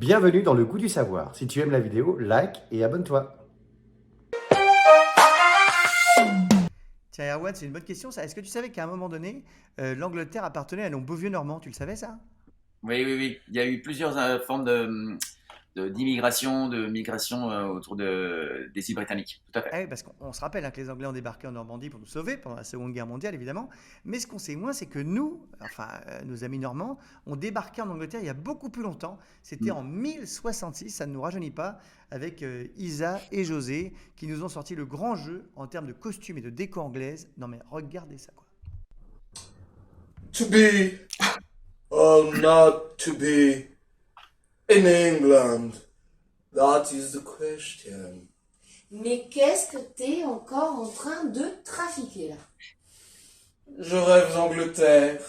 Bienvenue dans le goût du savoir. Si tu aimes la vidéo, like et abonne-toi. Tiens, Erwan, c'est une bonne question ça. Est-ce que tu savais qu'à un moment donné, l'Angleterre appartenait à nos beaux vieux Normands? Tu le savais ça? Oui, oui, oui. Il y a eu plusieurs formes d'immigration, de migration autour des îles britanniques. Tout à fait. Ah oui, parce qu'on se rappelle hein, que les Anglais ont débarqué en Normandie pour nous sauver pendant la Seconde Guerre mondiale, évidemment. Mais ce qu'on sait moins, c'est que nous, enfin nos amis normands, ont débarqué en Angleterre il y a beaucoup plus longtemps. C'était Mm. en 1066, ça ne nous rajeunit pas, avec Isa et José, qui nous ont sorti le grand jeu en termes de costumes et de déco anglaise. Non mais regardez ça, quoi. To be or not to be in England? That is the question. Mais qu'est-ce que t'es encore en train de trafiquer là? Je rêve d'Angleterre.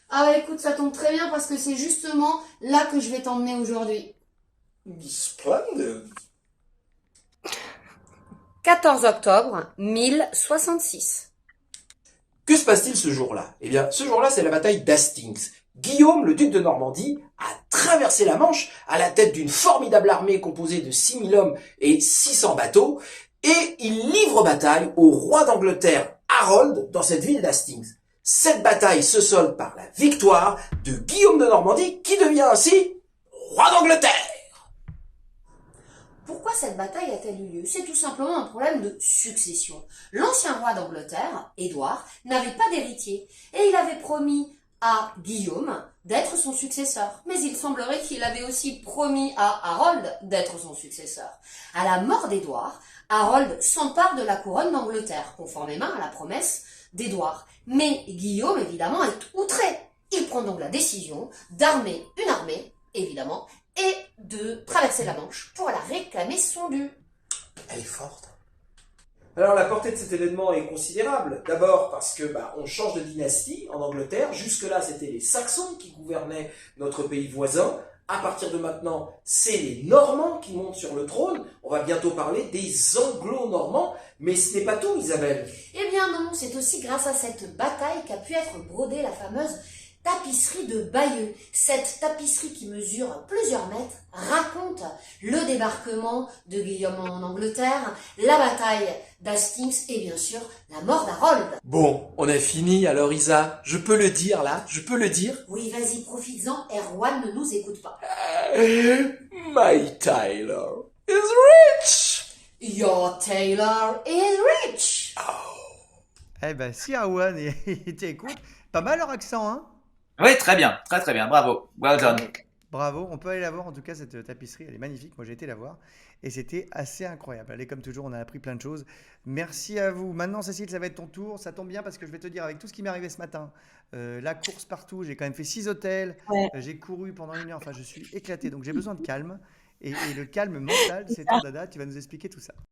Ah bah écoute, ça tombe très bien parce que c'est justement là que je vais t'emmener aujourd'hui. Splendid. 14 octobre 1066. Que se passe-t-il ce jour-là? Eh bien, ce jour-là, c'est la bataille d'Hastings. Guillaume, le duc de Normandie, a traversé la Manche à la tête d'une formidable armée composée de 6000 hommes et 600 bateaux, et il livre bataille au roi d'Angleterre, Harold, dans cette ville d'Hastings. Cette bataille se solde par la victoire de Guillaume de Normandie, qui devient ainsi roi d'Angleterre. Pourquoi cette bataille a-t-elle eu lieu? C'est tout simplement un problème de succession. L'ancien roi d'Angleterre, Édouard, n'avait pas d'héritier et il avait promis à Guillaume d'être son successeur. Mais il semblerait qu'il avait aussi promis à Harold d'être son successeur. À la mort d'Édouard, Harold s'empare de la couronne d'Angleterre, conformément à la promesse d'Édouard. Mais Guillaume, évidemment, est outré. Il prend donc la décision d'armer une armée, évidemment, et de traverser la Manche pour la réclamer son dû. Elle est forte. Alors la portée de cet événement est considérable. D'abord parce que on change de dynastie en Angleterre. Jusque-là, c'était les Saxons qui gouvernaient notre pays voisin. À partir de maintenant, c'est les Normands qui montent sur le trône. On va bientôt parler des Anglo-Normands. Mais ce n'est pas tout, Isabelle. Eh bien non, c'est aussi grâce à cette bataille qu'a pu être brodée la fameuse tapisserie de Bayeux. Cette tapisserie qui mesure plusieurs mètres raconte le débarquement de Guillaume en Angleterre, la bataille d'Hastings et bien sûr la mort d'Harold. Bon, on a fini alors Isa. Je peux le dire là? Je peux le dire? Oui, vas-y, profites-en, Erwan ne nous écoute pas. My Taylor is rich. Your tailor is rich. Eh ben, si Erwan t'écoute, pas mal leur accent, hein? Oui, très bien, très très bien. Bravo. Well done. Bravo, on peut aller la voir en tout cas cette tapisserie, elle est magnifique, moi j'ai été la voir et c'était assez incroyable. Allez, comme toujours, on a appris plein de choses. Merci à vous. Maintenant Cécile, ça va être ton tour, ça tombe bien parce que je vais te dire avec tout ce qui m'est arrivé ce matin, la course partout, j'ai quand même fait 6 hôtels, Ouais. j'ai couru pendant 1 heure, enfin je suis éclaté, donc j'ai besoin de calme et le calme mental, c'est ton dada, tu vas nous expliquer tout ça.